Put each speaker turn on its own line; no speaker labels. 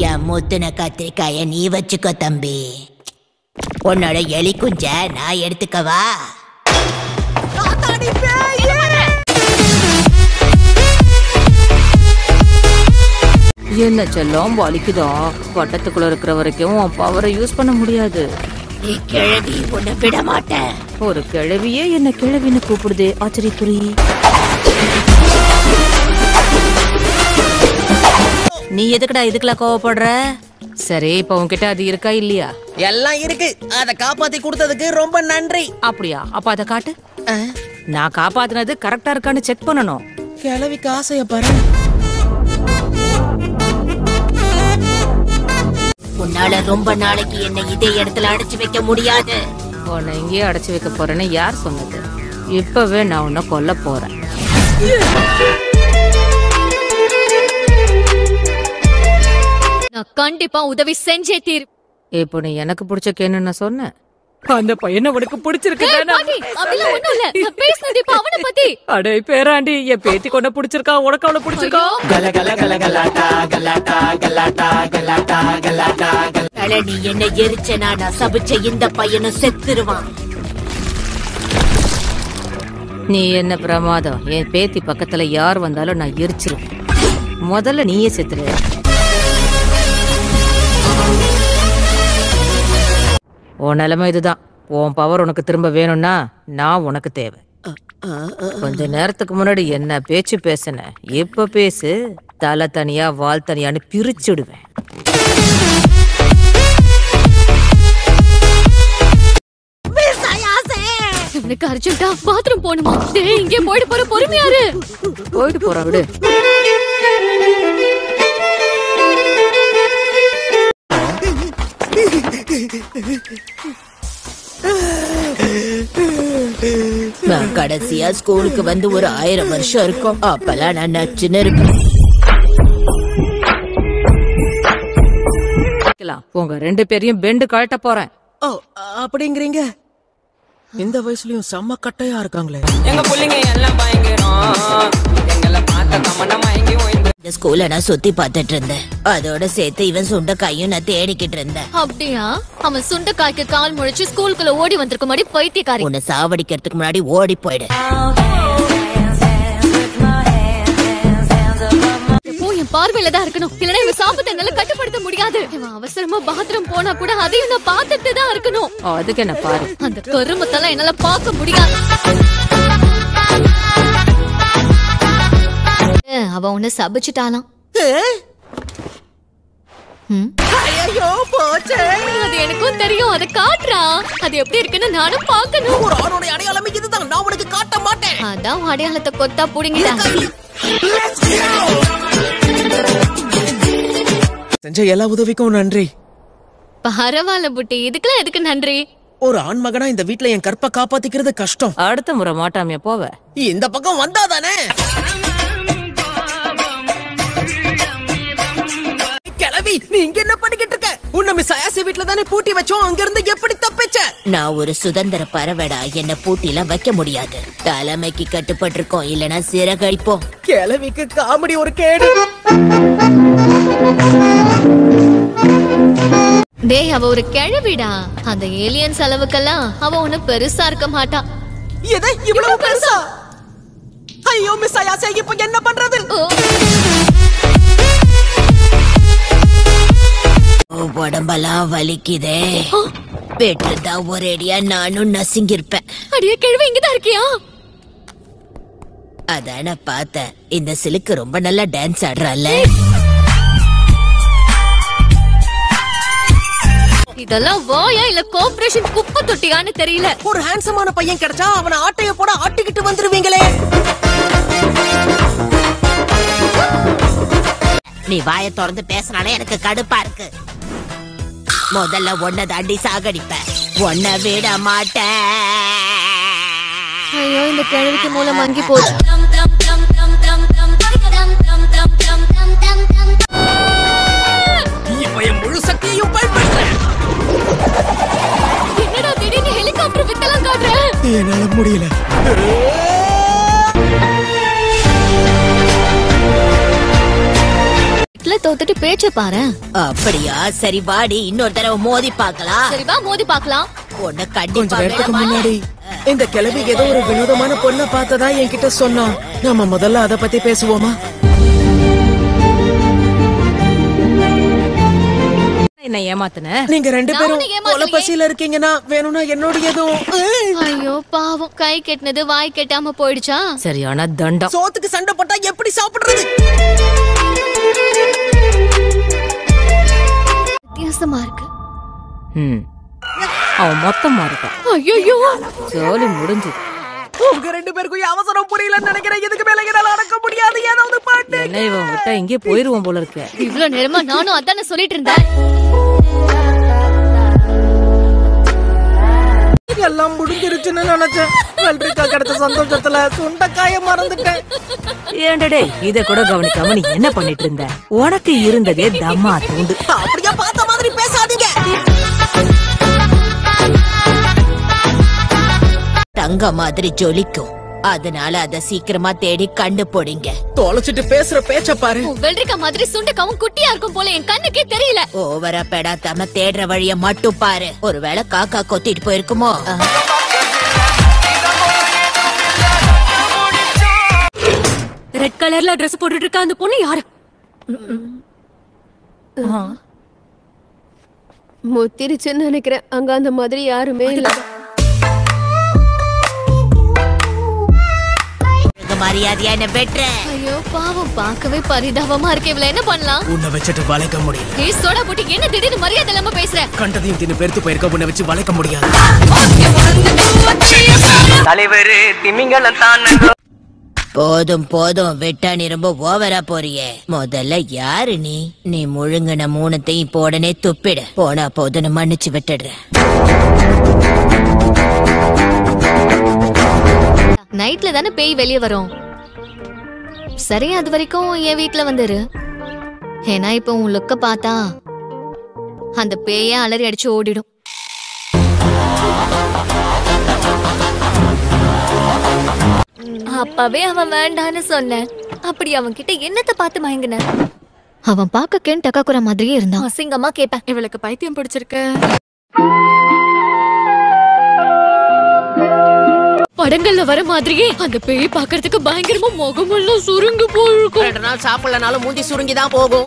என் முத்தின கத்திரிக்காய நீ வச்சுக்கோ தம்பி. உன்னோட எலி குஞ்ச நான் எடுத்துக்கவா?
என்ன செல்லம் வலிக்குதா? வட்டத்துக்குள்ள இருக்கிற வரைக்கும் பவரை யூஸ் பண்ண முடியாது.
நீ கிழவி, உன்னை விட மாட்டேன்.
ஒரு கிழவியே என்ன கிழவின்னு கூப்பிடுதே, ஆச்சரியக்குறி. நீ எதுக்குடா இதுக்கெல்லாம் கோவப்படுற? சரி, இப்ப உன்கிட்ட அது இருக்கா இல்லையா?
எல்லாம் இருக்கு. அத காப்பாத்தி கொடுத்ததுக்கு ரொம்ப நன்றி.
அப்படியா? அப்ப அத காட்டு. நான் காப்பாத்தினது கரெக்டா இருக்கான்னு செக் பண்ணணும்.
கிழவிக்கு ஆசைய பாரு.
உன்னால ரொம்ப நாளைக்கு என்ன இதே இடத்துல அடைச்சு வைக்க முடியாது.
உன்னை இங்கேயே அடைச்சு வைக்க போறேன்னு யார் சொன்னது? இப்பவே நான் உன்னை கொல்ல போறேன்.
நான் கண்டிப்பா உதவி செஞ்சே தீர்.
இப்போ நீ எனக்கு பிடிச்ச கேன்னு நான் சொன்னேன். அந்த பையனை உனக்கு பிடிச்சிருக்கு? அடே பேராண்டி, என் பேத்தி கொண்ட பிடிச்சிருக்கா, உனக்கு அவளை பிடிச்சிருக்கா?
நீ என்ன எரிச்சனா? நான் சபிச்ச இந்த பையனும் செத்துருவான்.
நீ என்ன பிரமாதம்? என் பேத்தி பக்கத்துல யார் வந்தாலும் நான் எரிச்சிருவேன். முதல்ல நீயே செத்துரு. உன் நிலைமை இதுதான். உன் பவர் உனக்கு திரும்ப வேணும்னா நான் உனக்கு தேவை. கொஞ்ச நேரத்துக்கு முன்னாடி என்ன பேச்சு பேசுன, இப்ப பேசு. தலை தனியா வால் தனியான்னு பிரிச்சுடுவேன்.
எனக்கு அர்ஜென்ட்டா பாத்ரூம் போணுமா? டேய், இங்கே போயிட்டு போற, பொறுமையாரு.
போயிட்டு போற விடு.
நான் கடைசியா ஸ்கூலுக்கு வந்து ஒரு 1000 வருஷம் இருக்கும். அப்பெல்லாம் நான் நச்சுன்னு இருப்பேன்.
உங்க 2 பேரையும் பெண்டு கழட்ட போறேன்.
ஓ, அப்படிங்கிறீங்க? இந்த வயசுலயும் செம்ம கட்டையா இருக்காங்களே.
எங்க புள்ளைங்க எல்லாம் பயங்கரம். எங்களை பார்த்த கமனமா எங்கேயும்
இந்த ஸ்கூல நான் சுத்தி பார்த்துட்டு இருந்தேன். அதோட சேர்த்து இவன் சுண்டைக்காயும் நான் தேடிக்கிட்டு இருந்தேன்.
அப்படியா? அவன் சுண்டைக்காய்க்கு கால் முழிச்சு ஸ்கூலுக்குள்ள ஓடி வந்திருக்க மாதிரி பைத்தியக்காரி.
உன்னை சாவடிக்கிறதுக்கு முன்னாடி ஓடி போயிடு.
என் பார்வையில தான் இருக்கணும். இல்லனா இவன் சாப்பிட்டு என்னால கட்டுப்படுத்த முடியாது. இவன் அவசரமா பாத்ரூம் போனா கூட அதையும் நான் பார்த்துட்டு தான் இருக்கணும்.
அதுக்கு என்ன பாரு.
அந்த கருமத்தெல்லாம் என்னால பார்க்க முடியாது. அவ உன்னை சபிச்சுட்டாலாம். அது எனக்கும் தெரியும். அதை காட்டுறா. அது எப்படி இருக்குன்னு நானும் பார்க்கணும்.
ஒரு ஆணோட அடையாளம் இதுதான். நான் உனக்கு காட்ட மாட்டேன்.
அதான் அடையாளத்தை கொத்தா புடுங்கிட்டாங்க.
செஞ்ச எல்லா உதவிக்கும் நன்றி.
பரவாயில்ல புட்டி, இதுக்கெல்லாம் எதுக்கு நன்றி?
ஒரு ஆண் மகனா இந்த வீட்ல என் கற்பை காப்பாத்திக்கிறது கஷ்டம்.
அடுத்த முறை மாட்டாமையா போவ.
இந்த பக்கம் வந்தாதானே. கிளவி, நீ இங்க என்ன பண்ணிக்கிட்டு இருக்க? உன்னை மிஸ் ஆயாசி வீட்ல தானே பூட்டி வச்சோம். அங்க இருந்து எப்படி தப்பிச்ச?
நான் ஒரு சுதந்திர பறவைடா. என்ன பூட்டிலாம் வைக்க முடியாது. தலைமைக்கு கட்டுப்பட்டு இருக்கோம், இல்லனா சிறகடிப்போம்.
கிளவிக்கு காமெடி ஒரு கேடு.
டேய், அவ ஒரு கிழவிடா. அந்த ஏலியன்ஸ் அளவுக்கெல்லாம் அவ ஒண்ணு பெருசா இருக்க மாட்டா.
எதை இவ்வளவு பெருசா? ஐயோ மிஸ் ஆயாசி, இப்போ என்ன பண்றது?
உடம்பெல்லாம் வலிக்குதே. பெற்றுதா ஒரேடியா நானும் நசுங்கிருப்பேன்.
அடியே கிழவி, இங்கதான் இருக்கியா?
அதான பார்த்தேன். இந்த சிலுக்கு ரொம்ப நல்லா டான்ஸ் ஆடுறால.
இதெல்லாம் வாயா இல்ல கோஆபரேஷன் குப்பை தொட்டியான்னு தெரியல.
ஒரு ஹேண்ட்ஸமான பையன் கிடைச்சா அவனை ஆட்டைய போட ஆட்டிக்கிட்டு வந்துருவீங்களே.
நீ வாயை திறந்து பேசினாலே எனக்கு கடுப்பா இருக்கு. முதல்ல ஒன்ன தாண்டி சாகடிப்பேன். ஒன்ன விட மாட்டேன்.
ஐயோ, இந்த கிழவிக்கு மூலம் மங்கி போச்சு.
இப்ப என் முழு சக்தியையும் பயன்படுத்துறேன்.
என்னடா திடீர்னு ஹெலிகாப்டர் வித்தலாம் காட்டுற?
என்னால முடியல.
தோத்துட்டு பேச்ச பாரு.
அப்படியா? சரி வாடி, இன்னொரு தடவை மோதி பார்க்கலாம்.
சரி வா மோதி பார்க்கலாம்.
உன்னை
கொஞ்ச
கண்டிப்பா
நேரத்துக்கு
விட
முன்னாடி இந்த கிழவி ஏதோ ஒரு வினோதமான பொண்ணை பார்த்ததா என்கிட்ட சொன்னா. நாம முதல்ல அத பத்தி பேசுவோமா?
என்ன ஏமாத்துன?
நீங்க ரெண்டு
நான்
பேரும்
உன்னை ஏமாத்தலையே.
கொலப்பசியில இருக்கீங்கன்னா வேணும்னா என்னோடயதும்.
ஐயோ பாவம், கை கெட்டினது வாய் கெட்டாம போயிடுச்சா?
சரியான தண்டம்.
சோத்துக்கு சண்டை போட்டா எப்படி சாப்பிடுறது?
வித்தியாசமா இருக்கு.
அவன் மொத்தமா இருக்கான்.
ஐயோ
ஜோலி முடிஞ்சது.
உங்க ரெண்டு பேருக்கும் அவசரம் புரியலன்னு நினைக்கிறேன். இதுக்கு மேல என்னால அடக்க முடியாது. ஏதாவது பாட்டு.
என்ன இவன் விட்டா இங்கே போயிருவோம் போல இருக்கு.
இவ்ளோ நேரமா நானும் அதானே சொல்லிட்டு இருந்தேன்.
எல்லாம் முடிஞ்சிருச்சுன்னு நினைச்சேன். வெள்ளரிக்காய் கிடைச்ச சந்தோஷத்துல சுண்டைக்காய மறந்துட்டேன்.
ஏண்டடே, இத கூட கவனிக்காம நீ என்ன பண்ணிட்டு இருந்த? உனக்கு இருந்ததே தம்மா தூண்டு.
அப்படியே பார்த்த மாதிரி பேசாதீங்க.
தங்க மாதிரி ஜொலிக்கும். அதனால அத சீக்கிரமா தேடி கண்டுபிடிங்க.
தொலைச்சிட்டு பேசுற பேச்ச பாரு.
வெள்ளரிக்கா மாதிரி சுண்டைக்காவும் குட்டியா இருக்கும் போல என் கண்ணுக்கே தெரியல.
ஓவரா பெடாத்தாம தேடுற வழிய மட்டும் பாரு. ஒருவேளை காக்கா கொத்திட்டு போயிருக்குமோ?
ரெட் கலர்ல Dress போட்டுட்டு இருக்க அந்த பொண்ணு யாரு?
முத்திருச்சுன்னு நினைக்கிறேன். அங்க அந்த மாதிரி யாருமே இல்ல.
மரியாதையா என்ன பெற்ற?
ஐயோ பாவம், பார்க்கவே பரிதாபமா இருக்கு. இவள என்ன பண்ணலாம்?
உன்னை வச்சுட்டு வளைக்க முடியல.
ஏய் சோடா போட்டு என்ன திடீர்னு மரியாதை இல்லாம பேசுற?
கண்டதையும் தின்னு பெருத்து போயிருக்க. உன்னை வச்சு வளைக்க முடியாது.
தலைவரு திமிங்கலம் தான்.
போதும் போதும், விட்டா நீ ரொம்ப ஓவரா போறியே. முதல்ல யாரு நீ? நீ முழுங்கின மூணத்தையும் இப்போ உடனே துப்பிடு. போனா போதுன்னு மன்னிச்சு விட்டுடுறேன்.
நைட்ல தானே பேய் வெளியே வரும். சரி, அது வரைக்கும் என் வீட்ல வந்துரு. ஏன்னா இப்ப உன் லுக்க பார்த்தா அந்த பேய அலறி அடிச்சு ஓடிடும். அப்பவே அவன் வேண்டான்னு சொன்னேன். அப்படி அவன் கிட்ட என்னத்த பார்த்து மயங்கின? அவன் பார்க்க கேன் டக்காக்குற மாதிரியே இருந்தான். அசிங்கமா கேப்பேன், இவளுக்கு பைத்தியம் பிடிச்சிருக்கு. படங்கள்ல வர மாதிரியே அந்த பேய் பாக்குறதுக்கு பயங்கரமா முகமெல்லாம் சுருங்கி போயிருக்கும்.
2 நாள் சாப்பிடலனாலும் மூஞ்சி சுருங்கிதான் போகும்.